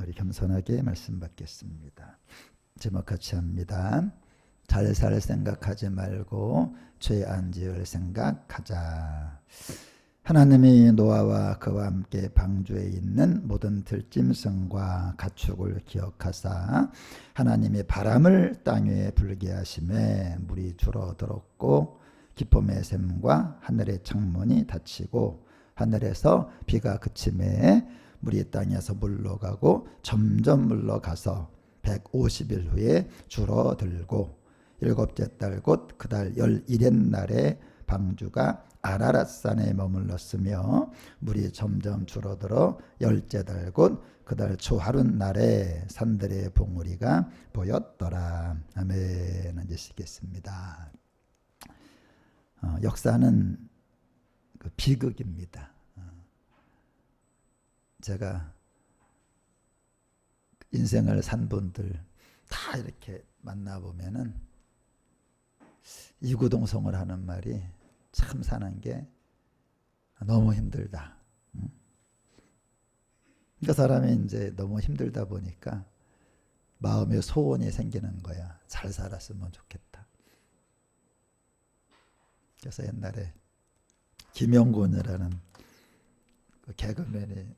우리 겸손하게 말씀 받겠습니다. 제목 같이 합니다. 잘 살 생각하지 말고 죄 안 지을 생각하자. 하나님이 노아와 그와 함께 방주에 있는 모든 들짐승과 가축을 기억하사 하나님이 바람을 땅 위에 불게 하심에 물이 줄어들었고 기쁨의 샘과 하늘의 창문이 닫히고 하늘에서 비가 그침에 물이 땅에서 물러가고 점점 물러가서 150일 후에 줄어들고 일곱째 달 곧 그 달 11의 날에 방주가 아라랏산에 머물렀으며 물이 점점 줄어들어 열째 달 곧 그 달 초하룻날에 산들의 봉우리가 보였더라. 아멘. 앉으시겠습니다. 역사는 그 비극입니다. 제가 인생을 산 분들 다 이렇게 만나보면은 이구동성을 하는 말이 참 사는 게 너무 힘들다. 그러니까 사람이 이제 너무 힘들다 보니까 마음에 소원이 생기는 거야. 잘 살았으면 좋겠다. 그래서 옛날에 김영곤이라는 그 개그맨이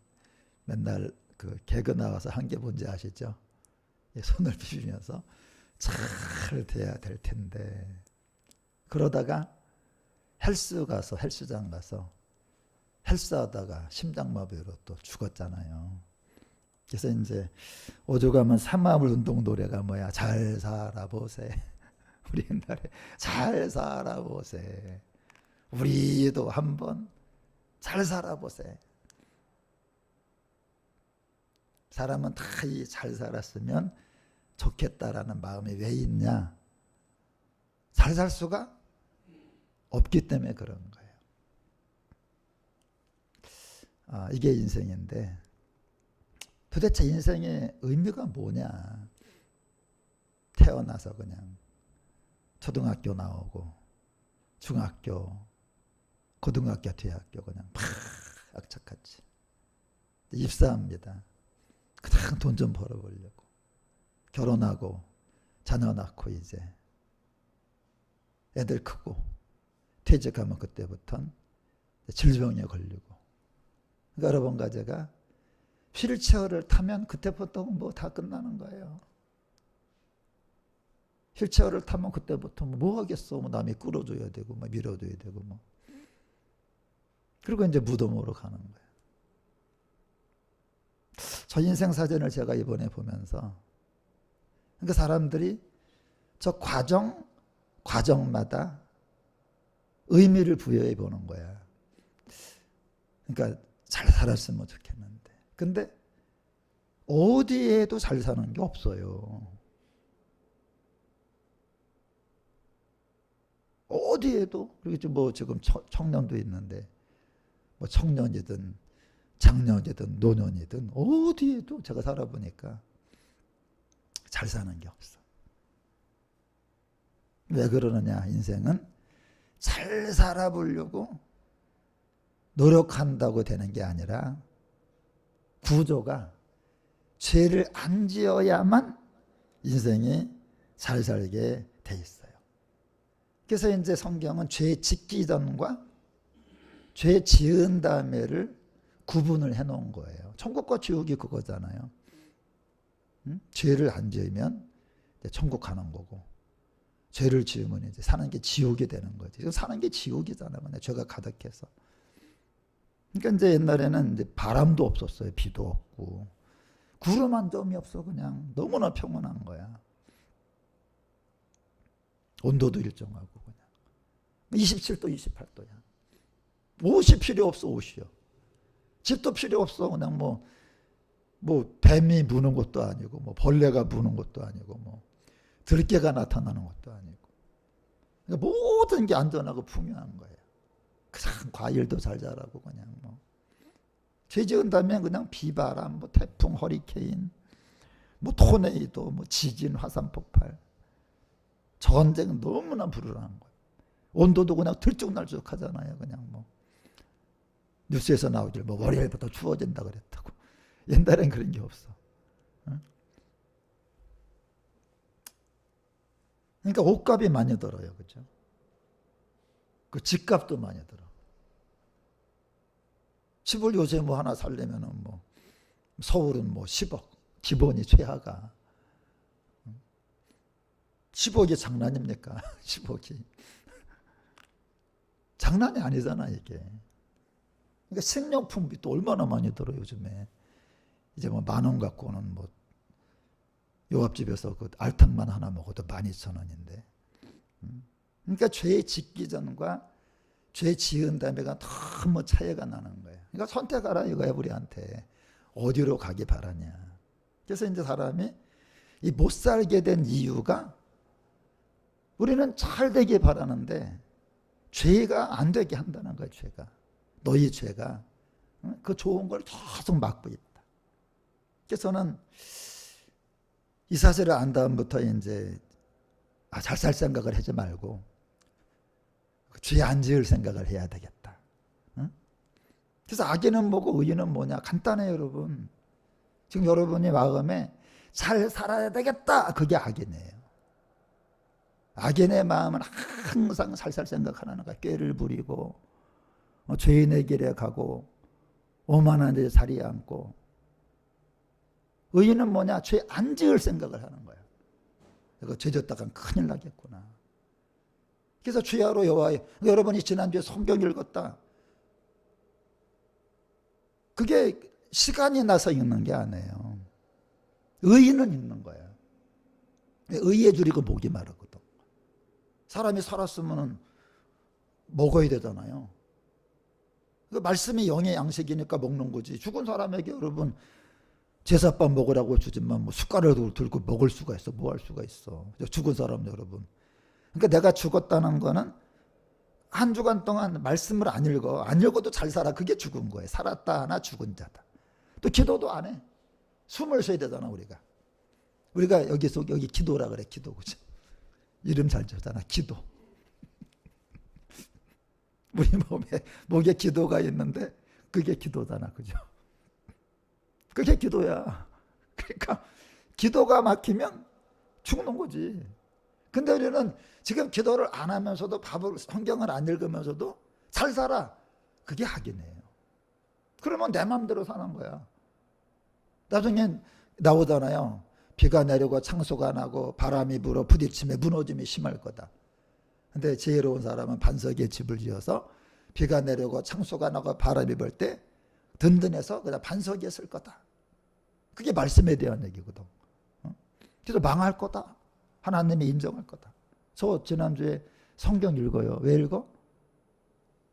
맨날 그 개그 나와서 한 게 뭔지 아시죠? 손을 비비면서 잘 돼야 될 텐데 그러다가 헬스장 가서 헬스하다가 심장마비로 또 죽었잖아요. 그래서 이제 오죽하면 산마물 운동 노래가 뭐야? 잘 살아보세. 우리 옛날에 잘 살아보세. 우리도 한번 잘 살아보세. 사람은 다 잘 살았으면 좋겠다라는 마음이 왜 있냐? 잘 살 수가 없기 때문에 그런 거예요. 이게 인생인데 도대체 인생의 의미가 뭐냐? 태어나서 그냥 초등학교 나오고 중학교, 고등학교, 대학교 그냥 팍 악착같이 입사합니다. 그냥 돈 좀 벌어보려고 결혼하고 자녀 낳고 이제 애들 크고 퇴직하면 그때부터는 질병에 걸리고 그러니까 여러분과 제가 휠체어를 타면 그때부터 뭐 다 끝나는 거예요. 휠체어를 타면 그때부터 뭐 하겠어. 뭐 남이 끌어줘야 되고 뭐 밀어줘야 되고 뭐 그리고 이제 무덤으로 가는 거예요. 저 인생 사진을 제가 이번에 보면서 그러니까 사람들이 저 과정마다 의미를 부여해 보는 거야. 그러니까 잘 살았으면 좋겠는데 근데 어디에도 잘 사는 게 없어요. 어디에도. 그리고 뭐 지금 청년도 있는데 뭐 청년이든 장년이든 노년이든 어디에도 제가 살아보니까 잘 사는 게 없어. 왜 그러느냐? 인생은 잘 살아보려고 노력한다고 되는 게 아니라 구조가 죄를 안 지어야만 인생이 잘 살게 돼 있어요. 그래서 이제 성경은 죄 짓기 전과 죄 지은 다음에를 구분을 해놓은 거예요. 천국과 지옥이 그거잖아요. 죄를 안 지으면 이제 천국 가는 거고 죄를 지으면 이제 사는 게 지옥이 되는 거지. 지금 사는 게 지옥이잖아요. 죄가 가득해서. 그러니까 이제 옛날에는 이제 바람도 없었어요. 비도 없고 구름 한 점이 없어. 그냥 너무나 평온한 거야. 온도도 일정하고 그냥 27도, 28도야. 옷이 필요 없어. 옷이요. 집도 필요 없어. 그냥 뭐 뱀이 무는 것도 아니고 뭐 벌레가 무는 것도 아니고 뭐 들개가 나타나는 것도 아니고 그러니까 모든 게 안전하고 풍요한 거예요. 그냥 과일도 잘 자라고 그냥 뭐 죄 지은 다음에 그냥 비바람, 뭐 태풍, 허리케인, 뭐 토네이도, 뭐 지진, 화산 폭발, 전쟁은 너무나 불우한 거예요. 온도도 그냥 들쭉날쭉하잖아요. 그냥 뭐 뉴스에서 나오길 뭐 월요일부터 추워진다 그랬다고. 옛날엔 그런 게 없어. 그러니까 옷값이 많이 들어요. 그죠? 그 집값도 많이 들어. 집을 요새 뭐 하나 살려면은 뭐 서울은 뭐 10억. 기본이 최하가. 10억이 장난입니까? 10억이. 장난이 아니잖아, 이게. 그러니까 식료품비 또 얼마나 많이 들어, 요즘에. 이제 뭐 10,000원 갖고는 뭐, 요 앞집에서 그 알탕만 하나 먹어도 12,000원인데. 그러니까 죄 짓기 전과 죄 지은 다음에가 너무 차이가 나는 거예요. 그러니까 선택하라 이거야, 우리한테. 어디로 가기 바라냐. 그래서 이제 사람이 이 못 살게 된 이유가 우리는 잘 되길 바라는데 죄가 안 되게 한다는 거예요. 죄가. 너희 죄가 그 좋은 걸 계속 막고 있다. 그래서 저는 이 사실을 안 다음부터 이제 잘 살 생각을 하지 말고 죄 안 지을 생각을 해야 되겠다. 그래서 악인은 뭐고 의인은 뭐냐. 간단해요, 여러분. 지금 여러분이 마음에 잘 살아야 되겠다. 그게 악인이에요. 악인의 마음은 항상 살살 생각하는 거야. 꾀를 부리고 죄인의 길에 가고 오만한 데 자리에 앉고. 의인은 뭐냐? 죄 안 지을 생각을 하는 거야. 이거 죄 졌다간 큰일 나겠구나. 그래서 주야로 여호와여. 여러분이 지난주에 성경 읽었다. 그게 시간이 나서 읽는 게 아니에요. 의인은 읽는 거야. 의에 줄이고 목이 마르거든. 사람이 살았으면 먹어야 되잖아요. 그 말씀이 영의 양식이니까 먹는 거지. 죽은 사람에게 여러분 제사밥 먹으라고 주지만 뭐 숟가락을 들고 먹을 수가 있어. 뭐 할 수가 있어. 죽은 사람 여러분. 그러니까 내가 죽었다는 거는 한 주간 동안 말씀을 안 읽어. 안 읽어도 잘 살아. 그게 죽은 거예요. 살았다 하나 죽은 자다. 또 기도도 안 해. 숨을 쉬어야 되잖아, 우리가. 우리가 여기 기도라 그래. 기도. 그죠? 이름 잘 지었잖아. 기도. 우리 목에 기도가 있는데 그게 기도잖아. 그죠? 그게 기도야. 그러니까 기도가 막히면 죽는 거지. 근데 우리는 지금 기도를 안 하면서도 성경을 안 읽으면서도 잘 살아. 그게 악이네요. 그러면 내 마음대로 사는 거야. 나중에 나오잖아요. 비가 내리고 창소가 나고 바람이 불어 부딪힘에 무너짐이 심할 거다. 근데 지혜로운 사람은 반석에 집을 지어서 비가 내리고 창소가 나고 바람이 불 때 든든해서 그냥 반석에 쓸 거다. 그게 말씀에 대한 얘기거든. 그래서 망할 거다. 하나님이 인정할 거다. 저 지난주에 성경 읽어요. 왜 읽어?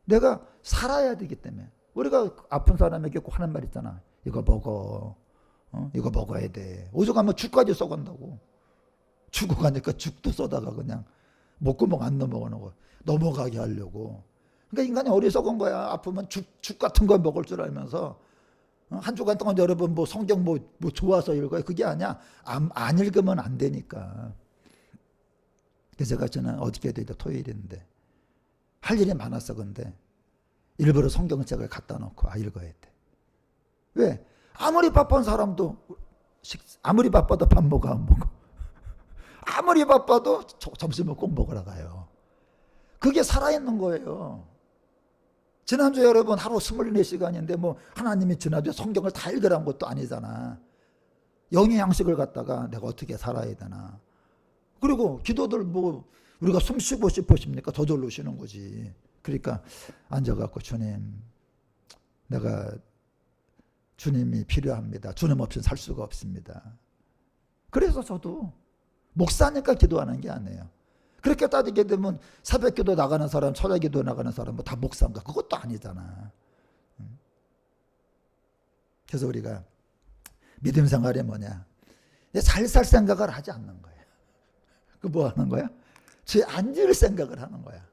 내가 살아야 되기 때문에. 우리가 아픈 사람에게 꼭 하는 말 있잖아. 이거 먹어. 이거 먹어야 돼. 오죽하면 죽까지 썩은다고. 죽어가니까 죽도 쏘다가 그냥 목구멍 안 넘어가게 하려고. 그러니까 인간이 어리석은 거야. 아프면 죽 같은 거 먹을 줄 알면서 한 주간 동안 여러분 뭐 성경 뭐 좋아서 읽어요. 그게 아니야. 안 읽으면 안 되니까. 그래서 제가 저는 어저께 토요일인데 할 일이 많았어. 근데 일부러 성경책을 갖다 놓고 읽어야 돼. 왜? 아무리 바쁜 사람도 아무리 바빠도 밥 먹어 안 먹어. 아무리 바빠도 점심을 꼭 먹으러 가요. 그게 살아있는 거예요. 지난주에 여러분 하루 24시간인데 뭐 하나님이 지난주에 성경을 다 읽으라는 것도 아니잖아. 영의 양식을 갖다가 내가 어떻게 살아야 되나. 그리고 기도들 뭐 우리가 숨 쉬고 싶으십니까? 저절로 쉬는 거지. 그러니까 앉아갖고 주님, 내가 주님이 필요합니다. 주님 없이는 살 수가 없습니다. 그래서 저도 목사니까 기도하는 게 아니에요. 그렇게 따지게 되면 새벽기도 나가는 사람, 철야기도 나가는 사람 뭐 다 목사인가? 그것도 아니잖아. 그래서 우리가 믿음 생활이 뭐냐? 잘 살 생각을 하지 않는 거예요. 그 뭐 하는 거야? 죄 안 지을 생각을 하는 거야.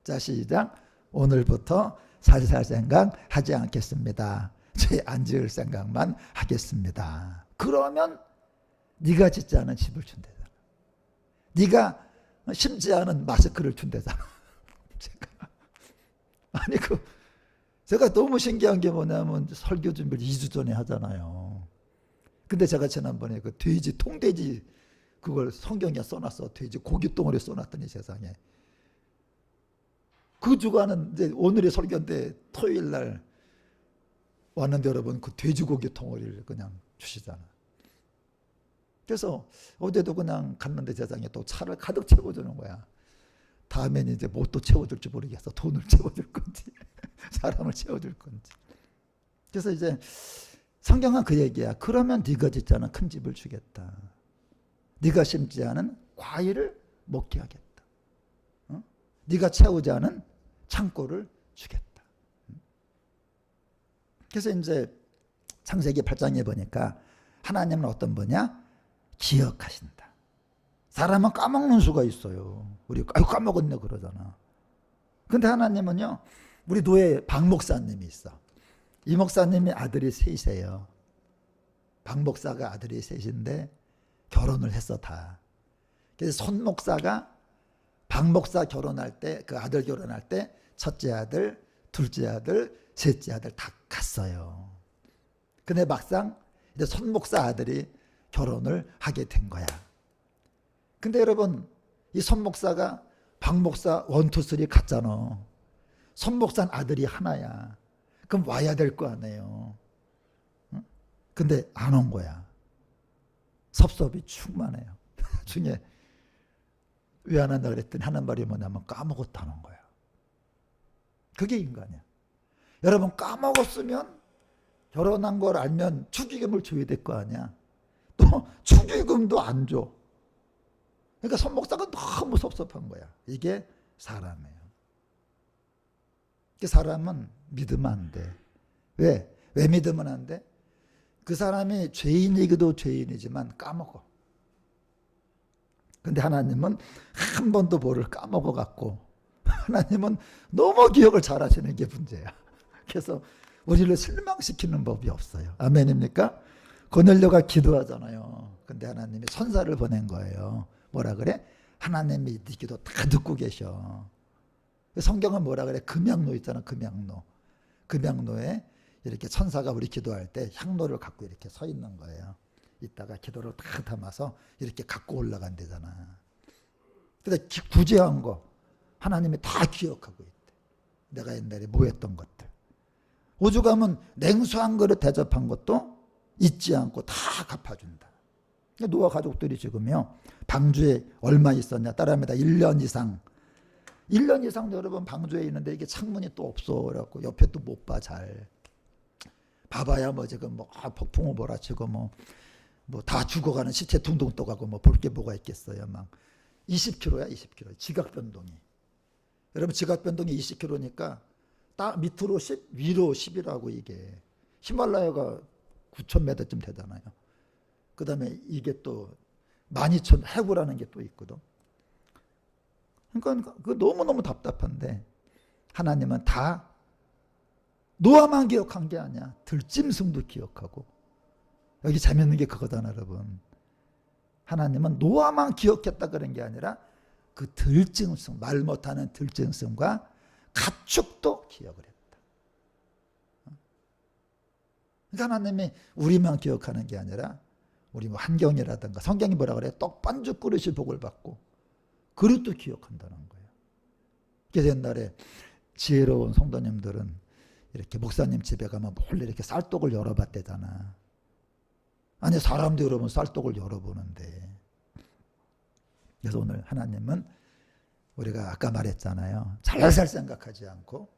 자, 시작. 오늘부터 잘 살 생각 하지 않겠습니다. 죄 안 지을 생각만 하겠습니다. 그러면 네가 짓지 않은 집을 준대잖아. 네가 심지 않은 마스크를 준대잖아. 아니 제가 너무 신기한 게 뭐냐면 설교 준비를 2주 전에 하잖아요. 근데 제가 지난번에 그 통돼지 그걸 성경에 써놨어. 돼지 고기 덩어리 써놨더니 세상에. 그 주간은 이제 오늘의 설교인데 토요일 날 왔는데 여러분 그 돼지고기 덩어리를 그냥 주시잖아. 그래서 어제도 그냥 갔는데 세상에 또 차를 가득 채워주는 거야. 다음엔 이제 뭐 또 채워줄지 모르겠어. 돈을 채워줄 건지 사람을 채워줄 건지. 그래서 이제 성경은 그 얘기야. 그러면 네가 짓지 않은 큰 집을 주겠다. 네가 심지 않은 과일을 먹게 하겠다. 네가 채우지 않은 창고를 주겠다. 그래서 이제 창세기 8장에 보니까 하나님은 어떤 분이야? 기억하신다. 사람은 까먹는 수가 있어요. 우리 까먹었네 그러잖아. 근데 하나님은요, 우리 노예 박 목사님이 있어. 이 목사님이 아들이 셋이에요. 박 목사가 아들이 셋인데 결혼을 했어 다. 그래서 손 목사가 박 목사 결혼할 때, 그 아들 결혼할 때 첫째 아들, 둘째 아들, 셋째 아들 다 갔어요. 근데 막상 이제 손 목사 아들이 결혼을 하게 된 거야. 근데 여러분, 이 손 목사가 박 목사 1, 2, 3 갔잖아. 손 목사는 아들이 하나야. 그럼 와야 될 거 아니에요. 근데 안 온 거야. 섭섭이 충만해요. 나중에 왜 안 한다 그랬더니 하는 말이 뭐냐면 까먹었다는 거야. 그게 인간이야. 여러분 까먹었으면 결혼한 걸 알면 축의금을 줘야 될 거 아니야. 또 축의금도 안 줘. 그러니까 손 목사가 너무 섭섭한 거야. 이게 사람이에요. 그 사람은 믿으면 안 돼. 왜? 왜 믿으면 안 돼? 그 사람이 죄인이기도 죄인이지만 까먹어. 근데 하나님은 한 번도 뭐를 까먹어 갖고, 하나님은 너무 기억을 잘 하시는 게 문제야. 그래서 우리를 실망시키는 법이 없어요. 아멘입니까? 고넬료가 기도하잖아요. 근데 하나님이 선사를 보낸 거예요. 뭐라 그래? 하나님이 네 기도 다 듣고 계셔. 성경은 뭐라 그래? 금향로 있잖아. 금향로. 금향로에 이렇게 천사가 우리 기도할 때 향로를 갖고 이렇게 서 있는 거예요. 이따가 기도를 다 담아서 이렇게 갖고 올라간대잖아. 근데 구제한 거 하나님이 다 기억하고 있대. 내가 옛날에 뭐 했던 것들. 오죽하면 냉수 한 그릇 대접한 것도 잊지 않고 다 갚아준다. 노아 가족들이 지금요, 방주에 얼마 있었냐 따라합니다. 1년 이상. 1년 이상 여러분 방주에 있는데 이게 창문이 또 없어. 그래갖고 옆에 또 못 봐 잘. 봐봐야 뭐 지금 뭐 폭풍우 몰아치고 뭐 다 죽어가는 시체 둥둥 떠가고 뭐 볼 게 뭐가 있겠어요. 막 20km야 20km. 지각 변동이. 여러분 지각 변동이 20km니까 딱 밑으로 10, 위로 10이라고 이게. 히말라야가 9,000m쯤 되잖아요. 그 다음에 이게 또 12,000 해구라는 게 또 있거든. 그러니까 그 너무너무 답답한데 하나님은 다 노아만 기억한 게 아니야. 들짐승도 기억하고. 여기 재밌는 게 그거잖아 여러분. 하나님은 노아만 기억했다 그런 게 아니라 그 들짐승, 말 못하는 들짐승과 가축도 기억을 했다. 그러니까 하나님이 우리만 기억하는 게 아니라 우리 뭐 환경이라든가 성경이 뭐라 그래? 떡반죽 그릇이 복을 받고 그릇도 기억한다는 거예요. 그래서 옛날에 지혜로운 성도님들은 이렇게 목사님 집에 가면 몰래 이렇게 쌀떡을 열어봤대잖아. 아니 사람도 여러분 쌀떡을 열어보는데. 그래서 오늘 하나님은 우리가 아까 말했잖아요. 잘 살 생각하지 않고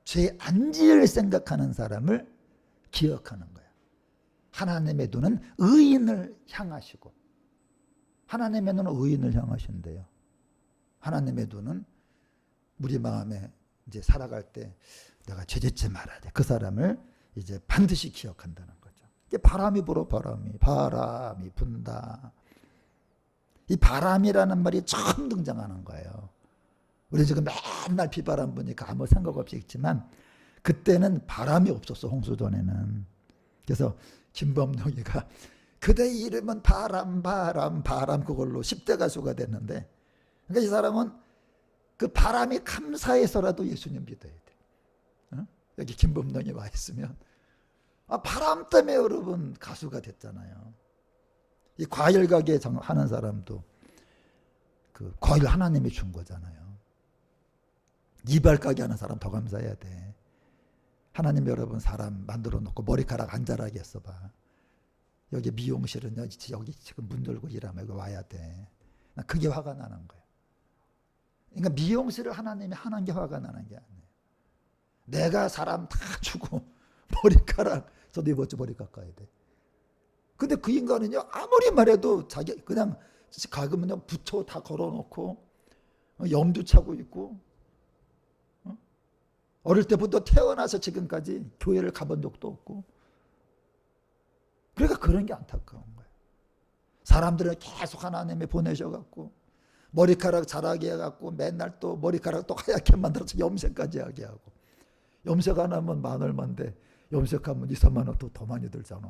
죄 안 지을 생각하는 사람을 기억하는 거예요. 하나님의 눈은 의인을 향하시고, 하나님의 눈은 의인을 향하신대요. 하나님의 눈은 우리 마음에 이제 살아갈 때 내가 죄 짓지 말아야 돼. 그 사람을 이제 반드시 기억한다는 거죠. 이게 바람이 불어. 바람이 분다. 이 바람이라는 말이 처음 등장하는 거예요. 우리 지금 맨날 비바람 부니까 아무 생각 없이 있지만 그때는 바람이 없었어. 홍수전에는. 그래서 김범룡이가 그대의 이름은 바람 그걸로 10대 가수가 됐는데, 그러니까 이 사람은 그 바람이 감사해서라도 예수님 믿어야 돼. 여기 김범룡이 와 있으면 바람 때문에 여러분 가수가 됐잖아요. 이 과일 가게 하는 사람도 그 과일 하나님이 준 거잖아요. 이발 가게 하는 사람 더 감사해야 돼. 하나님 여러분 사람 만들어 놓고 머리카락 안 자라게 했어봐. 여기 미용실은 여기 지금 문 열고 일하면 여기 와야 돼. 난 그게 화가 나는 거야. 그러니까 미용실을 하나님이 하는 게 화가 나는 게 아니에요. 내가 사람 다 주고 머리카락 저도 이번 주 머리 깎아야 돼. 근데 그 인간은요 아무리 말해도 자기 그냥 가그면 부처 다 걸어놓고 염두 차고 있고 어릴 때부터 태어나서 지금까지 교회를 가본 적도 없고 그러니까 그런 게 안타까운 거예요. 사람들은 계속 하나님이 보내셔갖고 머리카락 자라게 해갖고 맨날 또 머리카락 또 하얗게 만들어서 염색까지 하게 하고 염색 안 하면 만 얼마인데 염색하면 2, 3만 원 더 많이 들잖아.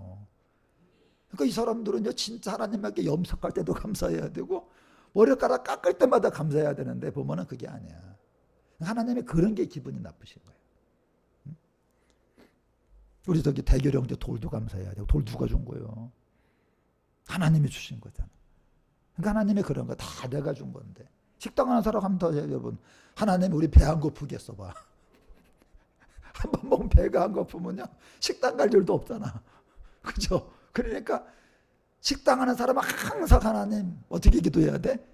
그러니까 이 사람들은요 진짜 하나님께 염색할 때도 감사해야 되고 머리카락 깎을 때마다 감사해야 되는데 보면은 그게 아니야. 하나님이 그런 게 기분이 나쁘신 거예요. 우리 저기 대결 형제 돌도 감사해야 되고 돌 누가 준 거예요? 하나님이 주신 거잖아. 그러니까 하나님이 그런 거 다 내가 준 건데 식당 하는 사람 하면 더 여러분 하나님이 우리 배 안 고프게 써봐. 한 번 먹으면 배가 안 고프면요 식당 갈 일도 없잖아. 그죠? 그러니까 식당 하는 사람은 항상 하나님 어떻게 기도해야 돼?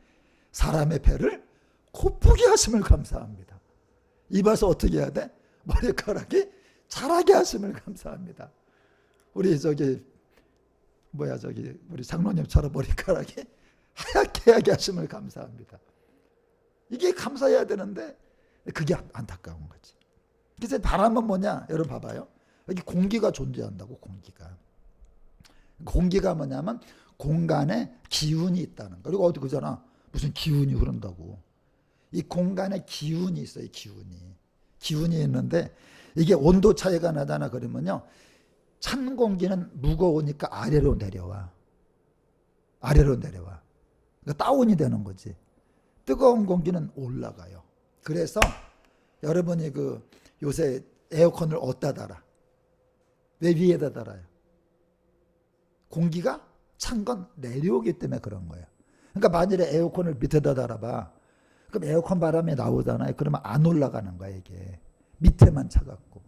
사람의 배를 고프게 하심을 감사합니다. 입에서 어떻게 해야 돼? 머리카락이 자라게 하심을 감사합니다. 우리 저기 우리 장로님처럼 머리카락이 하얗게 하게 하심을 감사합니다. 이게 감사해야 되는데 그게 안타까운 거지. 그래서 바람은 뭐냐? 여러분 봐봐요. 여기 공기가 존재한다고. 공기가 뭐냐면 공간에 기운이 있다는 거. 그리고 어디 그잖아. 무슨 기운이 흐른다고. 이 공간에 기운이 있어요. 기운이 있는데 이게 온도 차이가 나잖아. 그러면요 찬 공기는 무거우니까 아래로 내려와. 그러니까 다운이 되는 거지. 뜨거운 공기는 올라가요. 그래서 여러분이 요새 에어컨을 어디다 달아? 왜 위에다 달아요? 공기가 찬 건 내려오기 때문에 그런 거예요. 그러니까 만일에 에어컨을 밑에다 달아봐. 그럼 에어컨 바람이 나오잖아요. 그러면 안 올라가는 거야 이게. 밑에만 차갑고.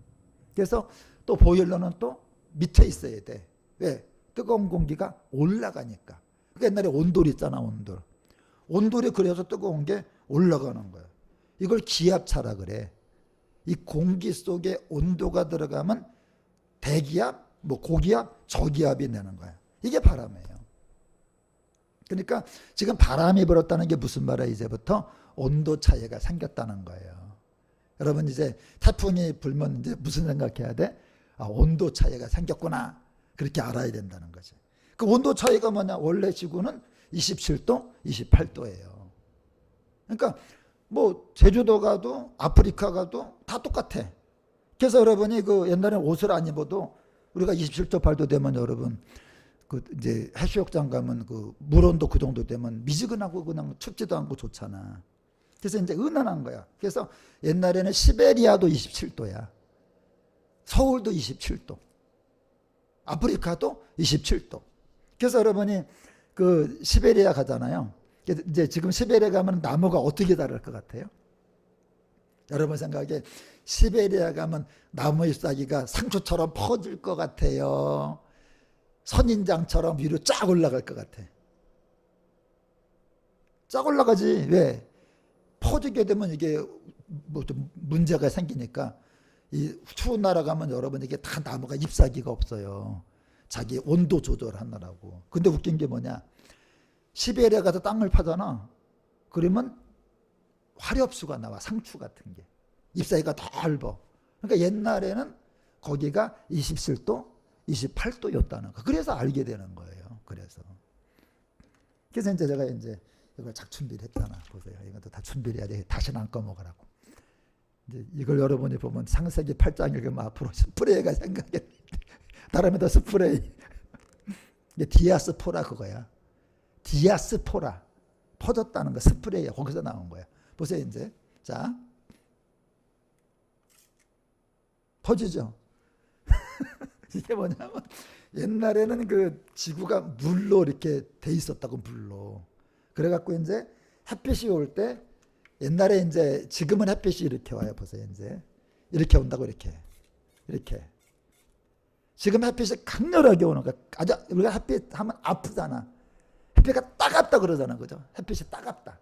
그래서 또 보일러는 또 밑에 있어야 돼. 왜? 뜨거운 공기가 올라가니까. 그러니까 옛날에 온돌 있잖아. 온돌이 그래서 뜨거운 게 올라가는 거야. 이걸 기압차라 그래. 이 공기 속에 온도가 들어가면 대기압, 고기압, 저기압이 되는 거야. 이게 바람이에요. 그러니까 지금 바람이 불었다는 게 무슨 말이야? 이제부터 온도 차이가 생겼다는 거예요. 여러분 이제 태풍이 불면 이제 무슨 생각해야 돼? 온도 차이가 생겼구나. 그렇게 알아야 된다는 거지. 그 온도 차이가 뭐냐? 원래 지구는 27도, 28도예요. 그러니까 제주도 가도 아프리카 가도 다 똑같아. 그래서 여러분이 옛날에 옷을 안 입어도 우리가 27도, 8도 되면 여러분 이제 해수욕장 가면 물온도 그 정도 되면 미지근하고 그냥 춥지도 않고 좋잖아. 그래서 이제 은은한 거야. 그래서 옛날에는 시베리아도 27도야. 서울도 27도. 아프리카도 27도. 그래서 여러분이 시베리아 가잖아요. 이제 지금 시베리아 가면 나무가 어떻게 자랄 것 같아요? 여러분 생각에 시베리아 가면 나무 잎사귀가 상추처럼 퍼질 것 같아요? 선인장처럼 위로 쫙 올라갈 것 같아? 쫙 올라가지. 왜? 퍼지게 되면 이게 좀 문제가 생기니까 이 추운 나라 가면 여러분 이게 다 나무가 잎사귀가 없어요. 자기 온도 조절하느라고. 근데 웃긴 게 뭐냐? 시베리아 가서 땅을 파잖아. 그러면 화렵수가 나와. 상추 같은 게. 잎사귀가 넓어. 그러니까 옛날에는 거기가 27도, 28도였다는 거. 그래서 알게 되는 거예요. 그래서 이제 제가 이걸 작준비를 했잖아. 보세요. 이것도 다 준비를 해야 돼. 다시는 안 꺼먹으라고. 이제 이걸 여러분이 보면 창세기 8장 읽으면 앞으로 스프레이가 생각이 나름대로 스프레이. 이게 디아스포라 그거야. 디아스포라. 퍼졌다는 거. 스프레이야. 거기서 나온 거야. 보세요 이제. 자. 퍼지죠. 이게 뭐냐면 옛날에는 그 지구가 물로 이렇게 돼 있었다고, 물로. 그래갖고 이제 햇빛이 올 때, 옛날에 이제 지금은 햇빛이 이렇게 와요. 보세요. 이제 이렇게 온다고, 이렇게. 지금 햇빛이 강렬하게 오는 거야. 아주 우리가 햇빛 하면 아프잖아. 햇빛가 따갑다 그러잖아. 그죠? 햇빛이 따갑다.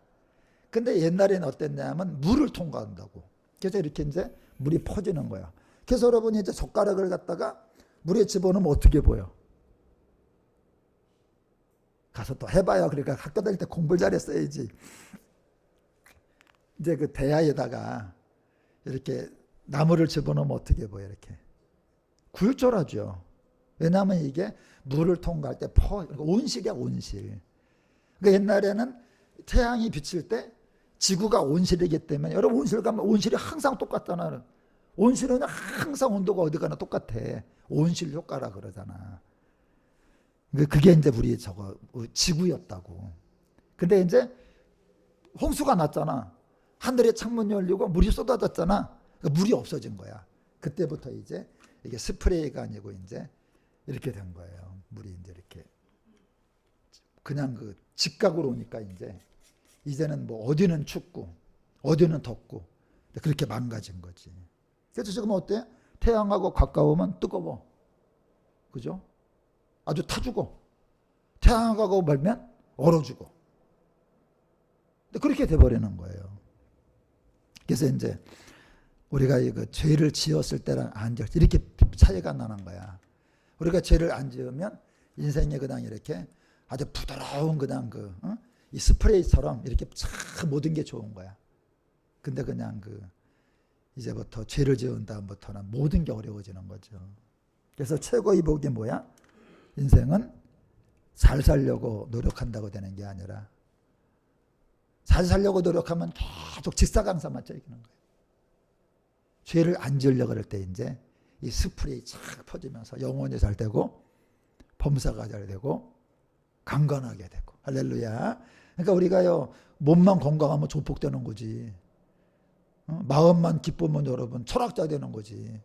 근데 옛날에는 어땠냐면 물을 통과한다고. 그래서 이렇게 이제 물이 퍼지는 거야. 그래서 여러분이 이제 젓가락을 갖다가 물에 집어넣으면 어떻게 보여? 가서 또 해봐요. 그러니까 학교 다닐 때 공부를 잘했어야지. 이제 그 대야에다가 이렇게 나무를 집어넣으면 어떻게 보여? 이렇게 굴절하죠. 왜냐하면 이게 물을 통과할 때 온실이야, 온실. 그러니까 옛날에는 태양이 비칠 때 지구가 온실이기 때문에, 여러분 온실 가면 온실이 항상 똑같잖아. 온실은 항상 온도가 어디 가나 똑같아. 온실 효과라 그러잖아. 그게 이제 우리 지구였다고. 근데 이제 홍수가 났잖아. 하늘에 창문이 열리고 물이 쏟아졌잖아. 그러니까 물이 없어진 거야. 그때부터 이제 이게 스프레이가 아니고 이제 이렇게 된 거예요. 물이 이제 이렇게 그냥 그 직각으로 오니까 이제는 뭐 어디는 춥고 어디는 덥고 그렇게 망가진 거지. 그래서 지금 어때? 태양하고 가까우면 뜨거워. 그죠? 아주 타주고, 태양하고 멀면 얼어주고. 그렇게 돼버리는 거예요. 그래서 이제 우리가 이거 죄를 지었을 때랑 안 지을 때 이렇게 차이가 나는 거야. 우리가 죄를 안 지으면 인생이 그냥 이렇게 아주 부드러운 그냥 이 스프레이처럼 이렇게 참 모든 게 좋은 거야. 근데 그냥 이제부터 죄를 지은 다음부터는 모든 게 어려워지는 거죠. 그래서 최고의 복이 뭐야? 인생은 잘 살려고 노력한다고 되는 게 아니라, 잘 살려고 노력하면 계속 직사광선만 쬐기는 거예요. 죄를 안 지으려고 그럴 때 이제 이 스프레이 착 퍼지면서 영혼이 잘 되고 범사가 잘 되고 강건하게 되고. 할렐루야. 그러니까 우리가요, 몸만 건강하면 조폭되는 거지. 마음만 기쁘면 여러분 철학자 되는 거지.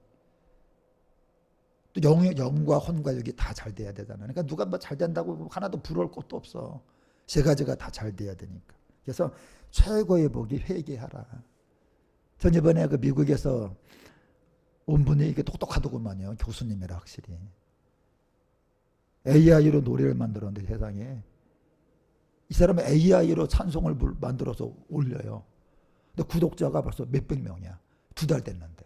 또 영과 혼과 육이 다 잘 돼야 되잖아. 그러니까 누가 뭐 잘 된다고 하나도 부러울 것도 없어. 세 가지가 다 잘 돼야 되니까. 그래서 최고의 복이 회개하라. 전 이번에 그 미국에서 온 분이 이게 똑똑하더구만요. 교수님이라 확실히. AI로 노래를 만들었는데 세상에. 이 사람은 AI로 찬송을 만들어서 올려요. 근데 구독자가 벌써 몇백 명이야. 2달 됐는데.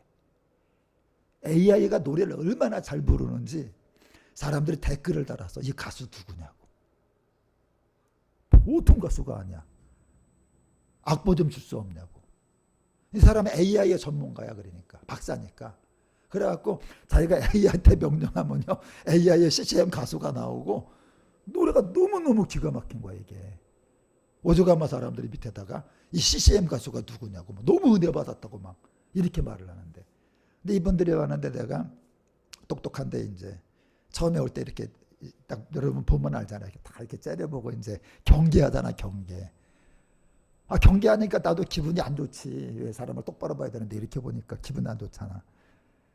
AI가 노래를 얼마나 잘 부르는지 사람들이 댓글을 달아서 이 가수 누구냐고. 보통 가수가 아니야. 악보 좀 줄 수 없냐고. 이 사람은 AI의 전문가야. 그러니까 박사니까. 그래갖고 자기가 AI한테 명령하면요, AI의 CCM 가수가 나오고 노래가 너무너무 기가 막힌 거야. 이게 오죽하면 사람들이 밑에다가 이 CCM 가수가 누구냐고 너무 은혜 받았다고 막 이렇게 말을 하는데, 근데 이분들이 왔는데 내가 똑똑한데 이제 처음에 올 때 이렇게 딱 여러분 보면 알잖아요. 다 이렇게 째려보고 이제 경계하잖아. 경계. 경계하니까 나도 기분이 안 좋지. 왜 사람을 똑바로 봐야 되는데 이렇게 보니까 기분 안 좋잖아.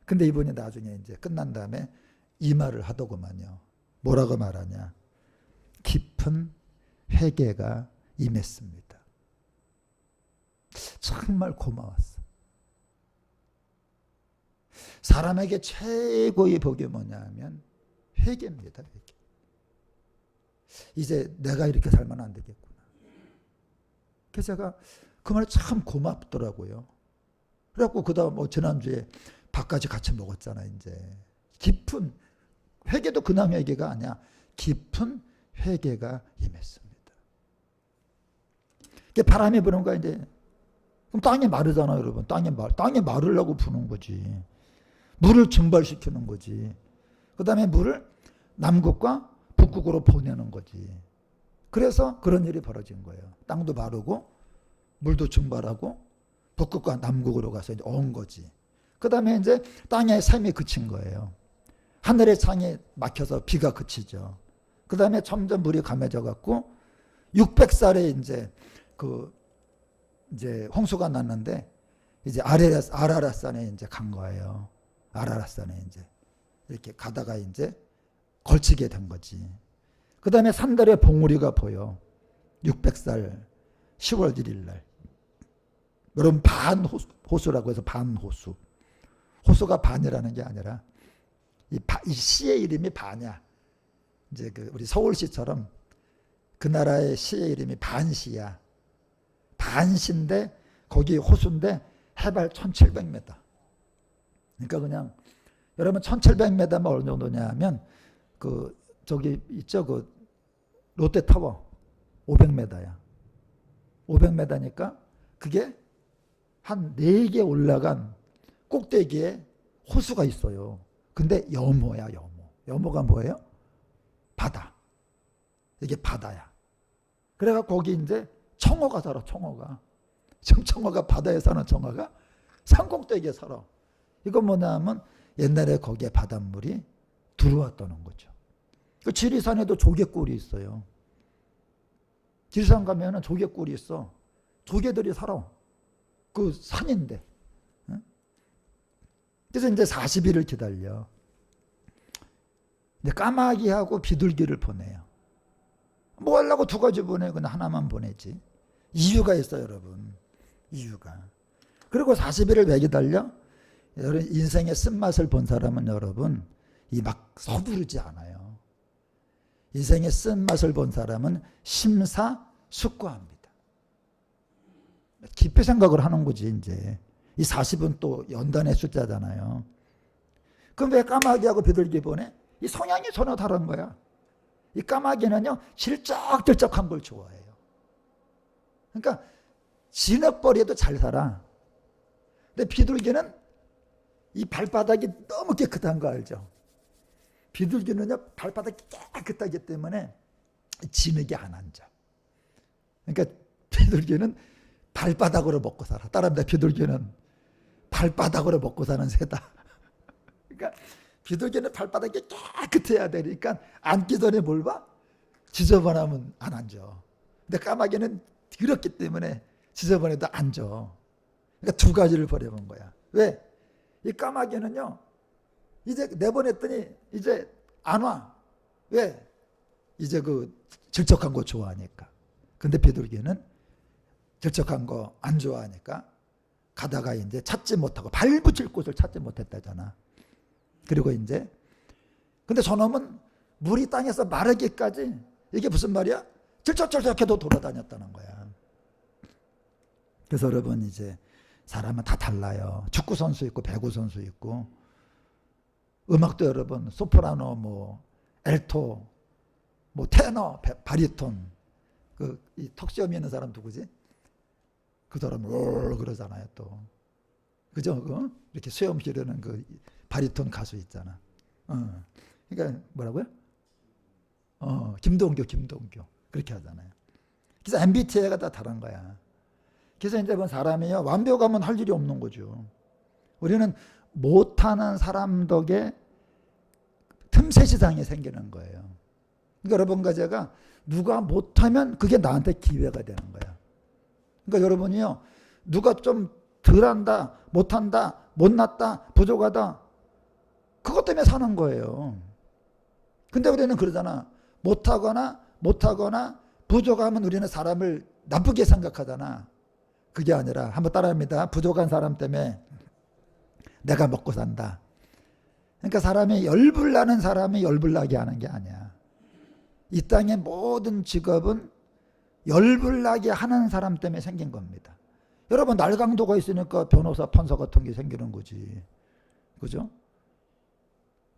근데 이분이 나중에 이제 끝난 다음에 이 말을 하더구만요. 뭐라고 말하냐? 깊은 회개가 임했습니다. 정말 고마웠어. 사람에게 최고의 복이 뭐냐면 회개입니다. 회개. 이제 내가 이렇게 살면 안 되겠구나. 그래서 제가 그 말 참 고맙더라고요. 그래갖고 그 다음 지난주에 밥까지 같이 먹었잖아. 이제 깊은 회개도 그냥 회개가 아니야. 깊은 회개가 임했습니다. 이게 바람이 부는 거야. 이제 그럼 땅이 마르잖아, 여러분. 땅이 마르려고 부는 거지. 물을 증발시키는 거지. 그 다음에 물을 남극과 북극으로 보내는 거지. 그래서 그런 일이 벌어진 거예요. 땅도 마르고 물도 증발하고 북극과 남극으로 가서 이제 온 거지. 그 다음에 이제 땅에 샘이 그친 거예요. 하늘의 창이 막혀서 비가 그치죠. 그 다음에 점점 물이 감해져 갖고 600살에 이제 홍수가 났는데 이제 아라랏산에 이제 간 거예요. 아라랏산에 이제 이렇게 가다가 이제 걸치게 된 거지. 그 다음에 산들의 봉우리가 보여. 600살 10월 1일 날. 여러분 반호수라고 해서 반호수. 호수가 반이라는 게 아니라 이 시의 이름이 반이야. 이제 우리 서울시처럼 그 나라의 시의 이름이 반시야. 반시인데 거기 호수인데 해발 1700m. 그러니까 그냥 여러분 1700m면 어느 정도냐 하면 저기 있죠. 롯데타워 500m야. 500m니까 그게 한 4개 올라간 꼭대기에 호수가 있어요. 근데 여모야, 여모. 여모가 뭐예요? 바다. 이게 바다야. 그래갖고 거기 이제 청어가 살아, 청어가. 지금 청어가 바다에 사는 청어가 산꼭대기에 살아. 이건 뭐냐면 옛날에 거기에 바닷물이 들어왔다는 거죠. 그 지리산에도 조개꿀이 있어요. 지리산 가면은 조개꿀이 있어. 조개들이 살아. 그 산인데. 그래서 이제 40일을 기다려. 근데 까마귀하고 비둘기를 보내요. 뭐 하려고 2가지 보내? 그냥 하나만 보내지. 이유가 있어요, 여러분. 이유가. 그리고 40일을 왜 기다려? 여러분, 인생의 쓴맛을 본 사람은 여러분, 이 막 서두르지 않아요. 인생의 쓴맛을 본 사람은 심사숙고합니다. 깊이 생각을 하는 거지, 이제. 이 40은 또 연단의 숫자잖아요. 그럼 왜 까마귀하고 비둘기 보내? 이 성향이 전혀 다른 거야. 이 까마귀는요, 질적질적한 걸 좋아해요. 그러니까 진흙벌이에도 잘 살아. 근데 비둘기는 이 발바닥이 너무 깨끗한 거 알죠? 비둘기는요, 발바닥이 깨끗하기 때문에 진흙이 안 앉아. 그러니까 비둘기는 발바닥으로 먹고 살아. 따라합니다. 비둘기는 발바닥으로 먹고 사는 새다. 그러니까 비둘기는 발바닥이 깨끗해야 되니까 앉기 전에 뭘 봐? 지저분하면 안 앉아. 근데 까마귀는 더럽기 때문에 지저분해도 앉아. 그러니까 2가지를 버려본 거야. 왜? 이 까마귀는요, 이제 내보냈더니 이제 안 와. 왜? 이제 질적한 거 좋아하니까. 근데 비둘기는 질적한 거 안 좋아하니까 가다가 이제 찾지 못하고 발붙일 곳을 찾지 못했다잖아. 그리고 이제 근데 저놈은 물이 땅에서 마르기까지 이게 무슨 말이야? 질척질척해도 돌아다녔다는 거야. 그래서 여러분 이제 사람은 다 달라요. 축구 선수 있고 배구 선수 있고 음악도 여러분 소프라노 뭐 엘토 뭐 테너 바리톤 이 턱시험이 있는 사람 누구지? 그 사람 그러잖아요 또. 그죠? 이렇게 수염 기르는 바리톤 가수 있잖아. 그러니까 뭐라고요? 김동교 그렇게 하잖아요. 그래서 MBTI가 다 다른 거야. 그래서 이제 사람이요, 완벽하면 할 일이 없는 거죠. 우리는 못하는 사람 덕에 틈새 시장이 생기는 거예요. 그러니까 여러분과 제가 누가 못하면 그게 나한테 기회가 되는 거야. 그러니까 여러분이요, 누가 좀 덜한다, 못한다, 못났다, 부족하다, 그것 때문에 사는 거예요. 근데 우리는 그러잖아. 못하거나 부족하면 우리는 사람을 나쁘게 생각하잖아. 그게 아니라 한번 따라합니다. 부족한 사람 때문에 내가 먹고 산다. 그러니까 사람이 열불나는 사람이 열불나게 하는 게 아니야. 이 땅의 모든 직업은 열불나게 하는 사람 때문에 생긴 겁니다. 여러분 날강도가 있으니까 변호사, 판사 같은 게 생기는 거지. 그죠?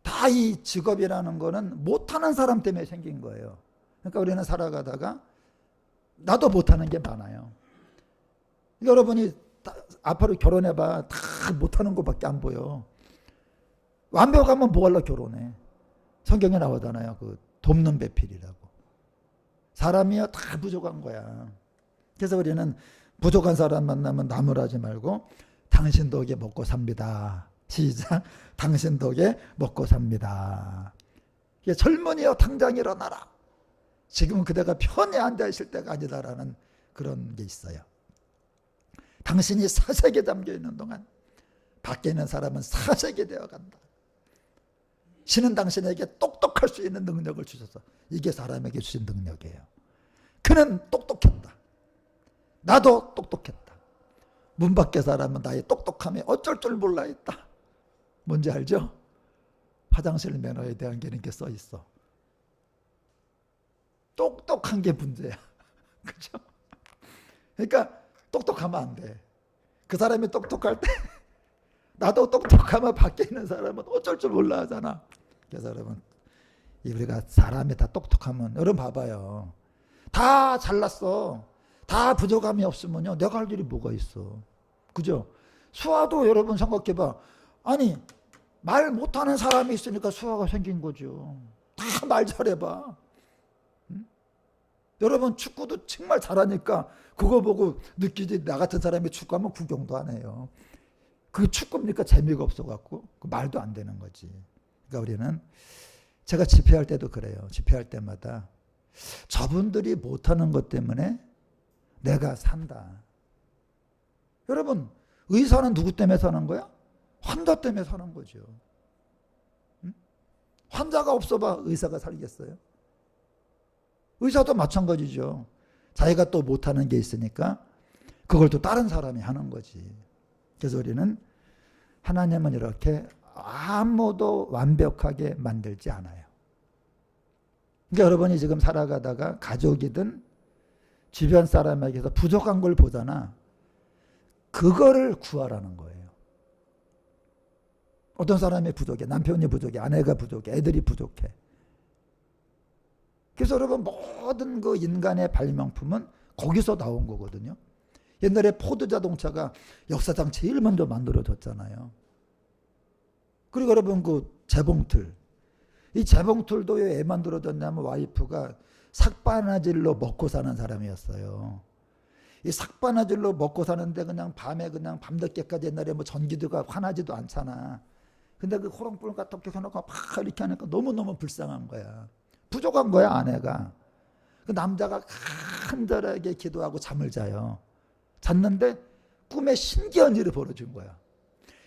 다 이 직업이라는 거는 못하는 사람 때문에 생긴 거예요. 그러니까 우리는 살아가다가 나도 못하는 게 많아요. 여러분이 앞으로 결혼해봐. 다 못하는 것밖에 안 보여. 완벽하면 뭐하러 결혼해. 성경에 나오잖아요. 돕는 배필이라고. 사람이요 다 부족한 거야. 그래서 우리는 부족한 사람 만나면 나무라지 말고 당신 덕에 먹고 삽니다. 시작. 당신 덕에 먹고 삽니다. 젊은이여 당장 일어나라. 지금은 그대가 편히 앉아있을 때가 아니다라는 그런 게 있어요. 당신이 사색에 담겨있는 동안 밖에 있는 사람은 사색이 되어간다. 신은 당신에게 똑똑할 수 있는 능력을 주셔서 이게 사람에게 주신 능력이에요. 그는 똑똑했다. 나도 똑똑했다. 문 밖에 사람은 나의 똑똑함에 어쩔 줄 몰라 했다. 뭔지 알죠? 화장실 매너에 대한 게 이렇게 써 있어. 똑똑한 게 문제야. 그죠? 그러니까 똑똑하면 안 돼. 그 사람이 똑똑할 때 나도 똑똑하면 밖에 있는 사람은 어쩔 줄 몰라 하잖아. 그래서 여러분, 우리가 사람이 다 똑똑하면, 여러분 봐봐요. 다 잘났어. 다 부족함이 없으면요, 내가 할 일이 뭐가 있어. 그죠? 수화도 여러분 생각해봐. 아니, 말 못하는 사람이 있으니까 수화가 생긴 거죠. 다 말 잘해봐. 응? 여러분 축구도 정말 잘하니까 그거 보고 느끼지, 나 같은 사람이 축구하면 구경도 안 해요. 그게 축구입니까? 재미가 없어갖고 말도 안 되는 거지. 그러니까 우리는, 제가 집회할 때도 그래요. 집회할 때마다 저분들이 못하는 것 때문에 내가 산다. 여러분, 의사는 누구 때문에 사는 거야? 환자 때문에 사는 거죠. 응? 환자가 없어봐 의사가 살겠어요? 의사도 마찬가지죠. 자기가 또 못하는 게 있으니까 그걸 또 다른 사람이 하는 거지. 그래서 우리는, 하나님은 이렇게 아무도 완벽하게 만들지 않아요. 그러니까 여러분이 지금 살아가다가 가족이든 주변 사람에게서 부족한 걸 보잖아. 그거를 구하라는 거예요. 어떤 사람이 부족해. 남편이 부족해. 아내가 부족해. 애들이 부족해. 그래서 여러분, 모든 그 인간의 발명품은 거기서 나온 거거든요. 옛날에 포드 자동차가 역사상 제일 먼저 만들어졌잖아요. 그리고 여러분, 그 재봉틀. 이 재봉틀도 왜 만들어졌냐면 와이프가 삭바나질로 먹고 사는 사람이었어요. 이 삭바나질로 먹고 사는데 그냥 밤에 그냥 밤늦게까지, 옛날에 뭐 전기도가 환하지도 않잖아. 근데 그 호롱불 같은 거 켜놓고 팍 이렇게 하니까 너무너무 불쌍한 거야. 부족한 거야, 아내가. 그 남자가 간절하게 기도하고 잠을 자요. 잤는데 꿈에 신기한 일이 벌어진 거야.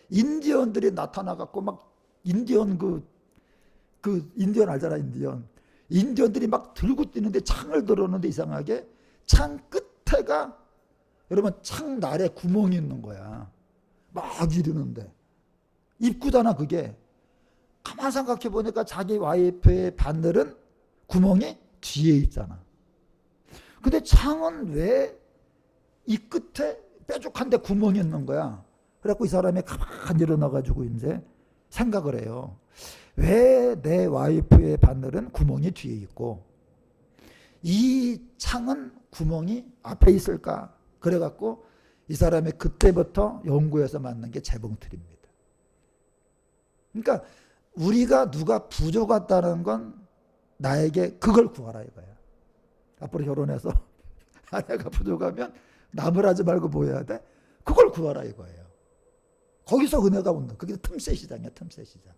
인디언들이 나타나갖고 막, 인디언 인디언 알잖아, 인디언들이 막 들고 뛰는데, 창을 들었는데 이상하게 창 끝에가, 여러분, 창 날에 구멍이 있는 거야. 막 이러는데 입구잖아 그게. 가만 생각해 보니까 자기 와이프의 바늘은 구멍이 뒤에 있잖아. 근데 창은 왜 이 끝에 뾰족한데 구멍이 있는 거야. 그래갖고 이 사람이 가만히 일어나가지고 이제 생각을 해요. 왜 내 와이프의 바늘은 구멍이 뒤에 있고 이 창은 구멍이 앞에 있을까? 그래갖고 이 사람이 그때부터 연구해서 만든 게 재봉틀입니다. 그러니까 우리가 누가 부족하다는 건 나에게 그걸 구하라 이거야. 앞으로 결혼해서 아내가 부족하면 남을 하지 말고 뭐 해야 돼? 그걸 구하라 이거예요. 거기서 은혜가 온다. 그게 틈새 시장이야, 틈새 시장.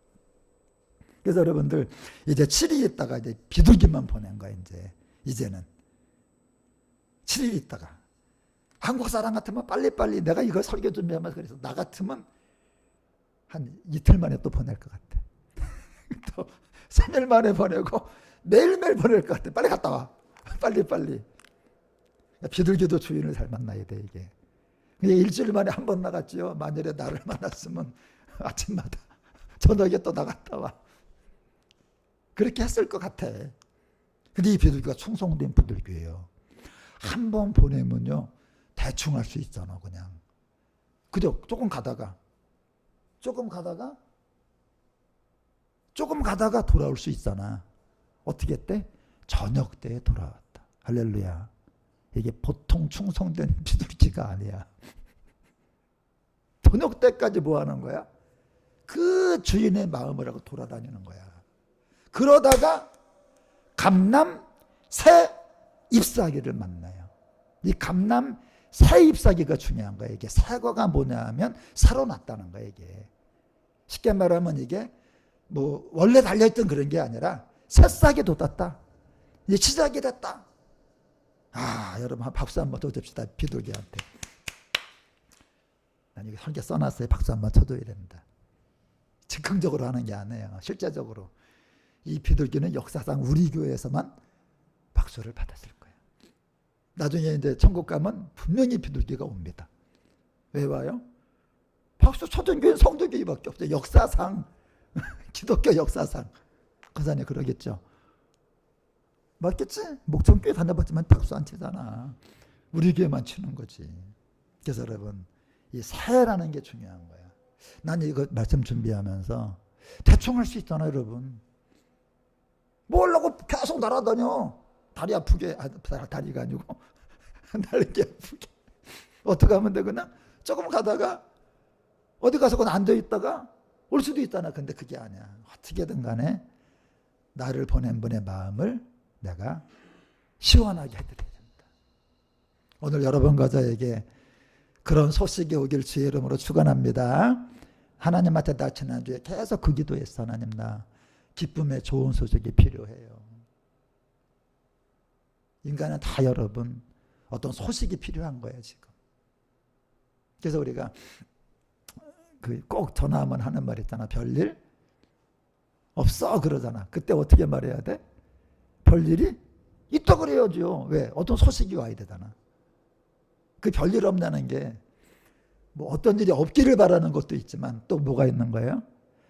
그래서 여러분들 이제 7일 있다가 이제 비둘기만 보낸 거야, 이제는. 7일 있다가. 한국 사람 같으면 빨리빨리 내가 이거 설교 준비하면서 그래서 나 같으면 한 이틀 만에 또 보낼 것 같아. 또 3일 만에 보내고 매일매일 보낼 것 같아. 빨리 갔다 와. 빨리빨리. 비둘기도 주인을 잘 만나야 돼, 이게. 그냥 일주일 만에 한 번 나갔지요. 만일에 나를 만났으면 아침마다 저녁에 또 나갔다 와. 그렇게 했을 것 같아. 근데 이 비둘기가 충성된 비둘기예요. 한 번 보내면요 대충 할 수 있잖아, 그냥. 그죠? 조금 가다가 돌아올 수 있잖아. 어떻게 했대? 저녁 때에 돌아왔다. 할렐루야. 이게 보통 충성된 비둘기가 아니야. 저녁 때까지 뭐 하는 거야? 그 주인의 마음을 하고 돌아다니는 거야. 그러다가 감람 새 잎사귀를 만나요. 이 감람 새 잎사귀가 중요한 거예요. 이게 새거가 뭐냐 하면 새로 났다는 거예요. 이게 쉽게 말하면 이게 뭐 원래 달려있던 그런 게 아니라 새싹이 돋았다. 이제 시작이 됐다. 아, 여러분 박수 한번 더 줍시다. 비둘기한테. 난 여기 설계 써놨어요. 박수 한번 쳐줘야 됩니다. 즉흥적으로 하는 게 아니에요. 실제적으로 이 비둘기는 역사상 우리 교회에서만 박수를 받았을 거예요. 나중에 이제 천국 가면 분명히 비둘기가 옵니다. 왜 와요? 박수 쳐준 교회는 성도교회밖에 없어요. 역사상 기독교 역사상 거사님 그러겠죠. 맞겠지? 목청교회 다녀봤지만 박수 안 치잖아. 우리 교회만 치는 거지. 그래서 여러분 이 새라는 게 중요한 거야. 난 이거 말씀 준비하면서 대충 할 수 있잖아 여러분. 뭘 하고 계속 날아다녀. 다리 아프게, 다리가 아니고 날개 아프게. 어떻게 하면 돼? 그냥 조금 가다가 어디 가서 그냥 앉아있다가 올 수도 있잖아. 근데 그게 아니야. 어떻게든 간에 나를 보낸 분의 마음을 내가 시원하게 해드려야 된다. 오늘 여러분 가자에게 그런 소식이 오길 주의 이름으로 축원합니다. 하나님한테 나 지난주에 계속 그 기도했어. 하나님 나 기쁨의 좋은 소식이 필요해요. 인간은 다 여러분 어떤 소식이 필요한 거예요 지금. 그래서 우리가 꼭 전화하면 하는 말 있잖아. 별일 없어 그러잖아. 그때 어떻게 말해야 돼? 별일이 있다 그래야죠. 왜? 어떤 소식이 와야 되잖아. 그 별일 없다는 게 뭐 어떤 일이 없기를 바라는 것도 있지만 또 뭐가 있는 거예요?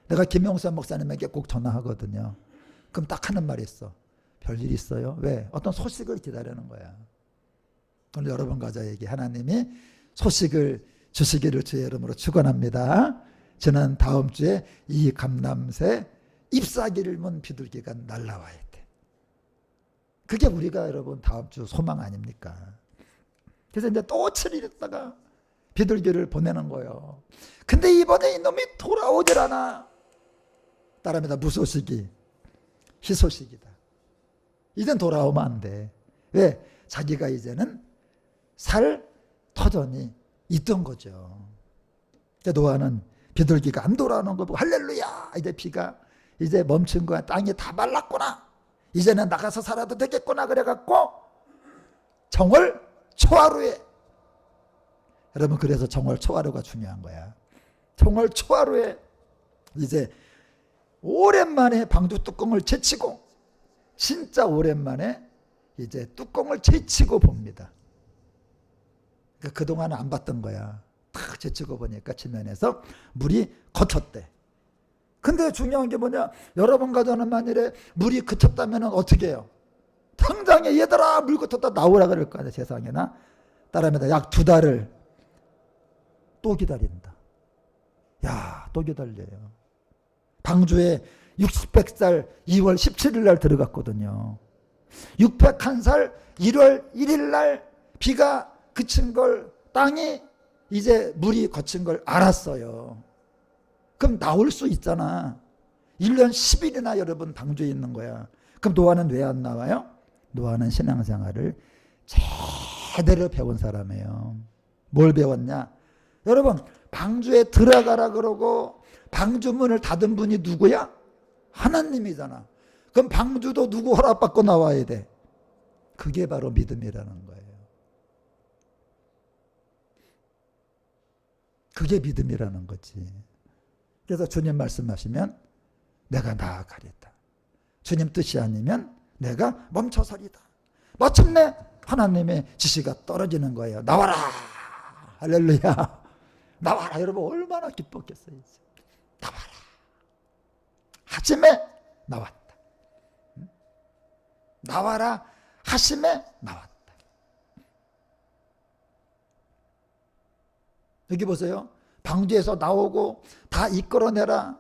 내가 김영선 목사님에게 꼭 전화하거든요. 그럼 딱 하는 말이 있어. 별일 있어요? 왜? 어떤 소식을 기다리는 거야. 오늘 여러분 가자에게 하나님이 소식을 주시기를 주의 이름으로 축원합니다. 저는 다음 주에 이 감람새 잎사귀를 문 비둘기가 날라와야 돼. 그게 우리가 여러분 다음 주 소망 아닙니까? 그래서 이제 또 7일 있다가 비둘기를 보내는 거예요. 근데 이번에 이놈이 돌아오질 않아. 따라합니다. 무소식이 희소식이다. 이젠 돌아오면 안 돼. 왜? 자기가 이제는 살 터전이 있던 거죠. 노아는 비둘기가 안 돌아오는 거 보고 할렐루야 이제 비가 이제 멈춘 거야. 땅이 다 말랐구나. 이제는 나가서 살아도 되겠구나 그래갖고 정월 초하루에 여러분 그래서 정월 초하루가 중요한 거야. 정월 초하루에 이제 오랜만에 방주 뚜껑을 제치고 진짜 오랜만에 이제 뚜껑을 제치고 봅니다. 그러니까 그동안 안 봤던 거야. 탁 제치고 보니까 지면에서 물이 거쳤대. 근데 중요한 게 뭐냐? 여러분 가져오는 만일에 물이 그쳤다면 어떻게 해요? 당장에 얘들아 물 그쳤다 나오라 그럴 거 아니야. 세상에나. 따라합니다. 약 2달을 또 기다린다. 야, 또 기다려요. 방주에 600살 2월 17일 날 들어갔거든요. 601살 1월 1일 날 비가 그친 걸 땅이 이제 물이 거친 걸 알았어요. 그럼 나올 수 있잖아. 1년 10일이나 여러분 방주에 있는 거야. 그럼 노아는 왜 안 나와요? 노아는 신앙생활을 제대로 배운 사람이에요. 뭘 배웠냐? 여러분 방주에 들어가라 그러고 방주 문을 닫은 분이 누구야? 하나님이잖아. 그럼 방주도 누구 허락받고 나와야 돼? 그게 바로 믿음이라는 거예요. 그게 믿음이라는 거지. 그래서 주님 말씀하시면 내가 나아가리다. 주님 뜻이 아니면 내가 멈춰서리다. 마침내 하나님의 지시가 떨어지는 거예요. 나와라. 할렐루야. 나와라. 여러분 얼마나 기뻤겠어요. 나와라. 하심에 나왔다. 나와라 하심에 나왔다. 여기 보세요. 방주에서 나오고 다 이끌어내라.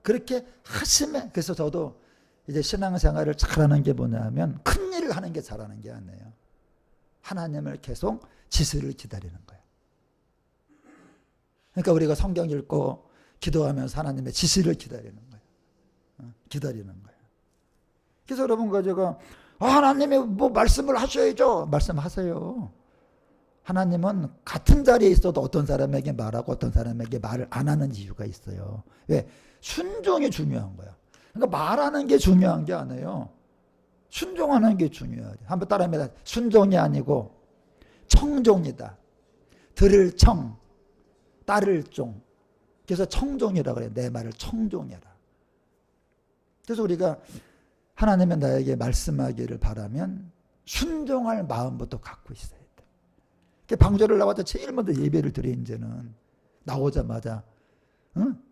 그렇게 하심에. 그래서 저도 이제 신앙생활을 잘하는 게 뭐냐면 큰 일을 하는 게 잘하는 게 아니에요. 하나님을 계속 지시를 기다리는 거예요. 그러니까 우리가 성경 읽고 기도하면서 하나님의 지시를 기다리는 거예요. 기다리는 거예요. 그래서 여러분과 제가 하나님이 뭐 말씀을 하셔야죠. 말씀하세요. 하나님은 같은 자리에 있어도 어떤 사람에게 말하고 어떤 사람에게 말을 안 하는 이유가 있어요. 왜? 순종이 중요한 거야. 그러니까 말하는 게 중요한 게 아니에요. 순종하는 게 중요하죠. 한번 따라합니다. 순종이 아니고 청종이다. 들을 청, 따를 종. 그래서 청종이라고 그래요. 내 말을 청종해라. 그래서 우리가 하나님의 나에게 말씀하기를 바라면 순종할 마음부터 갖고 있어야 돼. 방주를 나와서 제일 먼저 예배를 드려. 이제는 나오자마자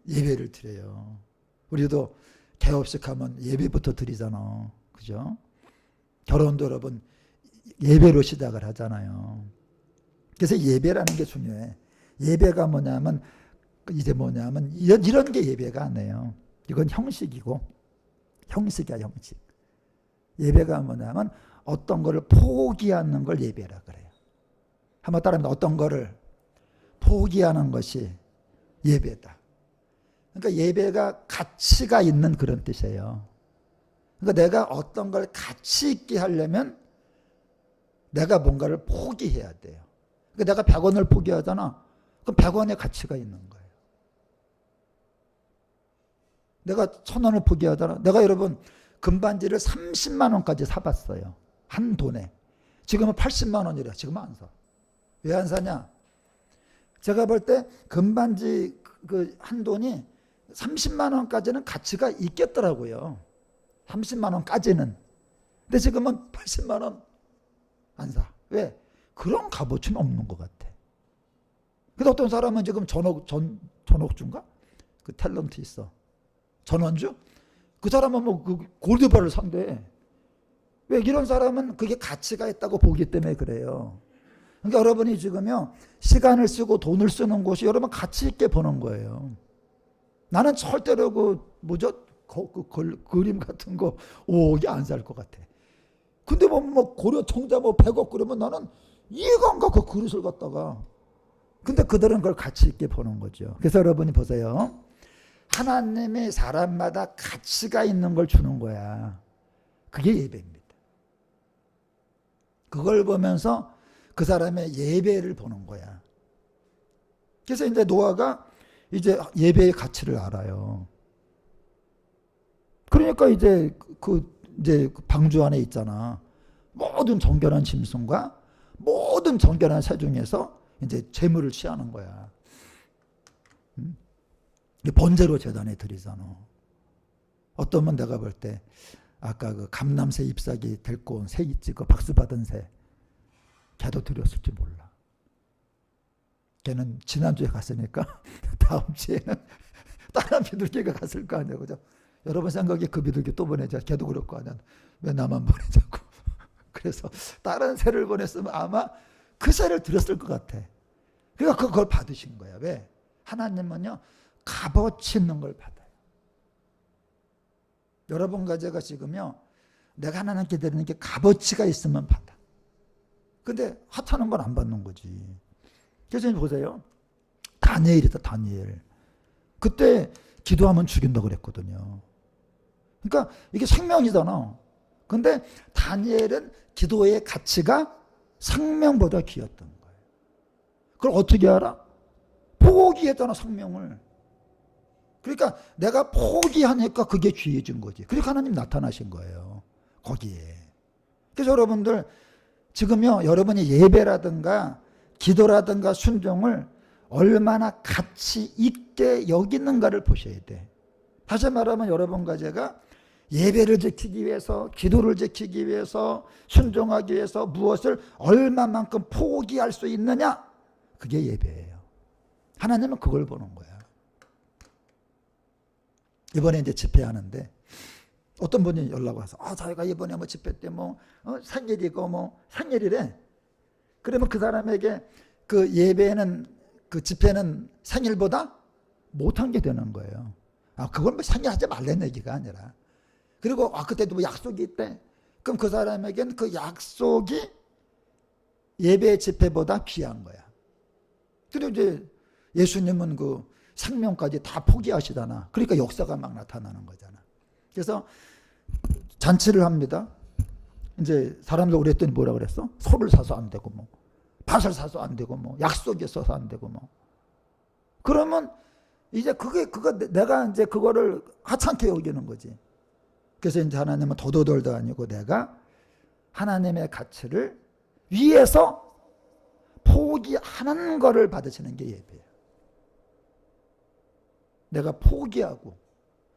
예배를 드려요. 우리도 개업식 하면 예배부터 드리잖아. 그죠? 결혼도 여러분 예배로 시작을 하잖아요. 그래서 예배라는 게 중요해. 예배가 뭐냐면 이런 게 예배가 아니에요. 이건 형식이고, 형식이야, 형식. 예배가 뭐냐면 어떤 거를 포기하는 걸 예배라 그래요. 한번 따라하면 어떤 거를 포기하는 것이 예배다. 그러니까 예배가 가치가 있는 그런 뜻이에요. 그러니까 내가 어떤 걸 가치 있게 하려면 내가 뭔가를 포기해야 돼요. 그러니까 내가 100원을 포기하잖아. 그럼 100원의 가치가 있는 거예요. 내가 1000원을 포기하잖아. 내가 여러분 금반지를 30만 원까지 사봤어요. 한 돈에. 지금은 80만 원이래. 지금은 안 사. 왜 안 사냐? 제가 볼 때 금반지 그 한 돈이 30만 원까지는 가치가 있겠더라고요. 30만 원까지는. 근데 지금은 80만 원 안 사. 왜? 그런 값어치는 없는 것 같아. 근데 어떤 사람은 지금 전옥주인가? 그 탤런트 있어. 전원주? 그 사람은 뭐 그 골드바를 산대. 왜? 이런 사람은 그게 가치가 있다고 보기 때문에 그래요. 그러니까 여러분이 지금요, 시간을 쓰고 돈을 쓰는 곳이 여러분 가치 있게 보는 거예요. 나는 절대로 그림 같은 거 5억이 안 살 것 같아. 근데 뭐 고려 청자 100억 그러면 나는 이해가 안 가, 그 그릇을 갖다가. 근데 그들은 그걸 가치 있게 보는 거죠. 그래서 여러분이 보세요. 하나님이 사람마다 가치가 있는 걸 주는 거야. 그게 예배입니다. 그걸 보면서 그 사람의 예배를 보는 거야. 그래서 이제 노아가 이제 예배의 가치를 알아요. 그러니까 이제 이제 방주 안에 있잖아. 모든 정결한 짐승과 모든 정결한 새 중에서 이제 제물을 취하는 거야. 번제로 제단에 드리잖아. 어떠면 내가 볼 때 아까 그 감남새 잎사귀 데리고 온 새 있지, 그 박수 받은 새, 걔도 드렸을지 몰라. 걔는 지난주에 갔으니까 다음 주에는 다른 비둘기가 갔을 거 아니야, 그죠? 여러분 생각에 그 비둘기 또 보내자. 걔도 그럴 거 아니야. 왜 나만 보내자고. 그래서 다른 새를 보냈으면 아마 그 새를 드렸을 것 같아. 그러니까 그걸 받으신 거야. 왜? 하나님은요, 값어치 있는 걸 받아요. 여러분과 제가 지금요, 내가 하나님께 드리는 게 값어치가 있으면 받아. 근데 하찮은 건 안 받는 거지. 그래서 보세요. 다니엘이다, 다니엘. 그때 기도하면 죽인다고 그랬거든요. 그러니까 이게 생명이잖아. 근데 다니엘은 기도의 가치가 생명보다 귀했던 거예요. 그걸 어떻게 알아? 포기했잖아, 생명을. 그러니까 내가 포기하니까 그게 귀해진 거지. 그러니까 하나님 나타나신 거예요, 거기에. 그래서 여러분들 지금요, 여러분이 예배라든가 기도라든가 순종을 얼마나 가치 있게 여기는가를 보셔야 돼. 다시 말하면 여러분과 제가 예배를 지키기 위해서, 기도를 지키기 위해서, 순종하기 위해서 무엇을 얼마만큼 포기할 수 있느냐? 그게 예배예요. 하나님은 그걸 보는 거야. 이번에 이제 집회하는데 어떤 분이 연락 와서 저희가 이번에 뭐 집회 때 생일이고 생일이래. 그러면 그 사람에게 그 예배는, 그 집회는 생일보다 못한 게 되는 거예요. 그건 뭐 생일하지 말라는 얘기가 아니라. 그리고 그때도 뭐 약속이 있대. 그럼 그 사람에겐 그 약속이 예배 집회보다 귀한 거야. 그리고 이제 예수님은 그 생명까지 다 포기하시잖아. 그러니까 역사가 막 나타나는 거잖아. 그래서 잔치를 합니다. 이제 사람들 그랬더니 뭐라 그랬어? 소를 사서 안 되고 밭을 사서 안 되고 약속이 있어서 안 되고 그러면 이제 그거 내가 이제 그거를 하찮게 여기는 거지. 그래서 이제 하나님은 도도돌도 아니고 내가 하나님의 가치를 위해서 포기하는 거를 받으시는 게 예배예요. 내가 포기하고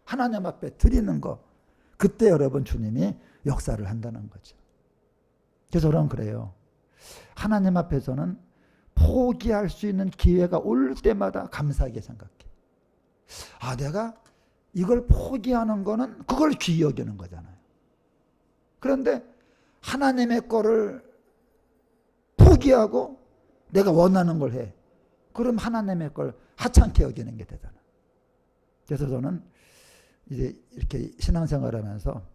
하나님 앞에 드리는 거, 그때 여러분 주님이 역사를 한다는 거죠. 그래서 저는 그래요. 하나님 앞에서는 포기할 수 있는 기회가 올 때마다 감사하게 생각해. 아, 내가 이걸 포기하는 거는 그걸 귀히 여기는 거잖아요. 그런데 하나님의 거를 포기하고 내가 원하는 걸 해. 그럼 하나님의 걸 하찮게 여기는 게 되잖아. 그래서 저는 이제 이렇게 신앙생활 하면서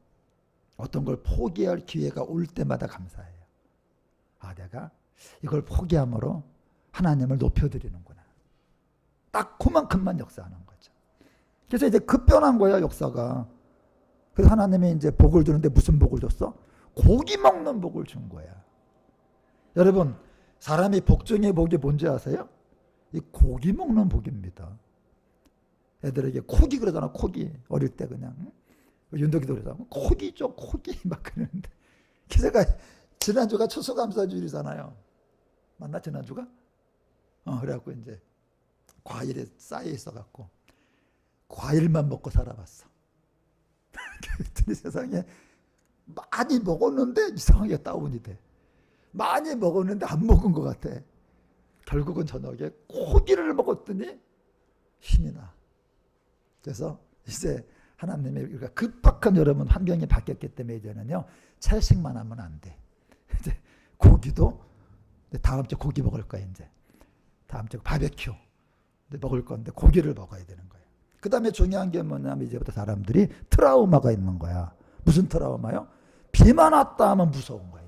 어떤 걸 포기할 기회가 올 때마다 감사해요. 아, 내가 이걸 포기함으로 하나님을 높여드리는구나. 딱 그만큼만 역사하는 거죠. 그래서 이제 급변한 거야, 역사가. 그래서 하나님이 이제 복을 주는데 무슨 복을 줬어? 고기 먹는 복을 준 거야. 여러분, 사람이 복 중에 복이 뭔지 아세요? 이 고기 먹는 복입니다. 애들에게 코기 그러잖아, 코기. 어릴 때 그냥. 윤덕이도 그러잖아. 코기죠, 코기. 막 그러는데. 제가 지난주가 추수감사주일이잖아요. 맞나, 지난주가? 그래갖고 이제 과일에 쌓여 있어갖고 과일만 먹고 살아봤어. 그랬더니 세상에 많이 먹었는데 이상하게 다운이 돼. 많이 먹었는데 안 먹은 것 같아. 결국은 저녁에 고기를 먹었더니 힘이 나. 그래서 이제 하나님의 우리가 급박한 여러분 환경이 바뀌었기 때문에 이제는요, 채식만 하면 안 돼. 이제 고기도 다음 주 고기 먹을 거야. 이제 다음 주 바베큐 먹을 건데 고기를 먹어야 되는 거예요. 그 다음에 중요한 게 뭐냐면 이제부터 사람들이 트라우마가 있는 거야. 무슨 트라우마요? 비만 왔다 하면 무서운 거야.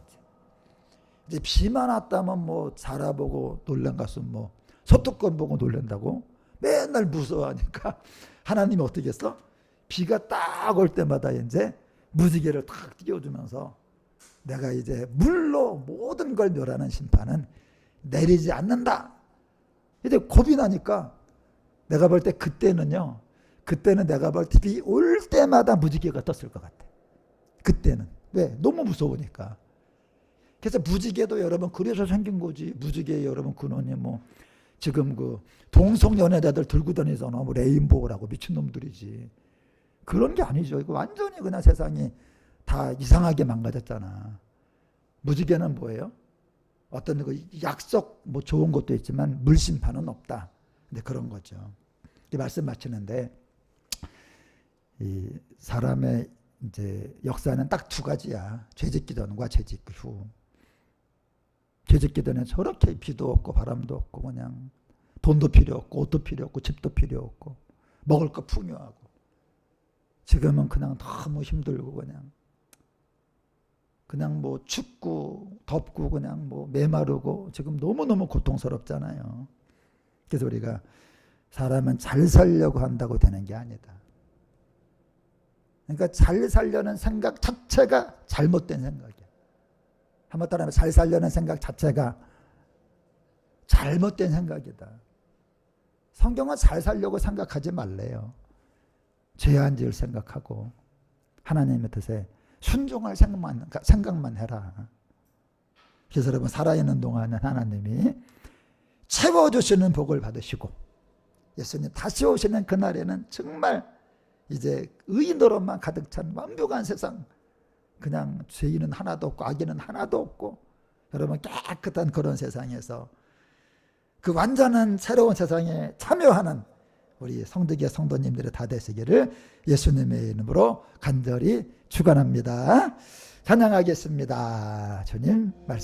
이제 비만 왔다 하면 뭐 자라보고 놀란 가수 뭐 소뚜껑 보고 놀란다고 맨날 무서워하니까 하나님이 어떻게 했어? 비가 딱 올 때마다 이제 무지개를 탁 띄워주면서 내가 이제 물로 모든 걸 멸하는 심판은 내리지 않는다. 이제 겁이 나니까 내가 볼 때 그때는 내가 볼 때 비 올 때마다 무지개가 떴을 것 같아. 그때는. 왜? 너무 무서우니까. 그래서 무지개도 여러분 그래서 생긴 거지. 무지개 여러분 근원이 뭐 지금 그 동성연애자들 들고 다니잖아. 뭐 레인보우라고 미친놈들이지. 그런 게 아니죠. 이거 완전히 그냥 세상이 다 이상하게 망가졌잖아. 무지개는 뭐예요? 어떤 그 약속 뭐 좋은 것도 있지만 물심판은 없다. 근데 그런 거죠. 이 말씀 마치는데 이 사람의 이제 역사는 딱 두 가지야. 죄짓기 전과 죄짓기 후. 죄짓기 전에 저렇게 비도 없고 바람도 없고 그냥 돈도 필요 없고 옷도 필요 없고 집도 필요 없고 먹을 거 풍요하고 지금은 그냥 너무 힘들고 그냥 뭐 춥고 덥고 그냥 뭐 메마르고 지금 너무너무 고통스럽잖아요. 그래서 우리가 사람은 잘 살려고 한다고 되는 게 아니다. 그러니까 잘 살려는 생각 자체가 잘못된 생각이야. 한번 따라하면 잘 살려는 생각 자체가 잘못된 생각이다. 성경은 잘 살려고 생각하지 말래요. 죄안 지을 생각하고 하나님의 뜻에 순종할 생각만 해라. 그래서 여러분 살아있는 동안은 하나님이 채워주시는 복을 받으시고 예수님 다시 오시는 그날에는 정말 이제 의인으로만 가득 찬 완벽한 세상, 그냥 죄인은 하나도 없고 악인은 하나도 없고 여러분 깨끗한 그런 세상에서 그 완전한 새로운 세상에 참여하는 우리 성덕의 성도님들이 다 되시기를 예수님의 이름으로 간절히 축원합니다. 찬양하겠습니다. 주님 말씀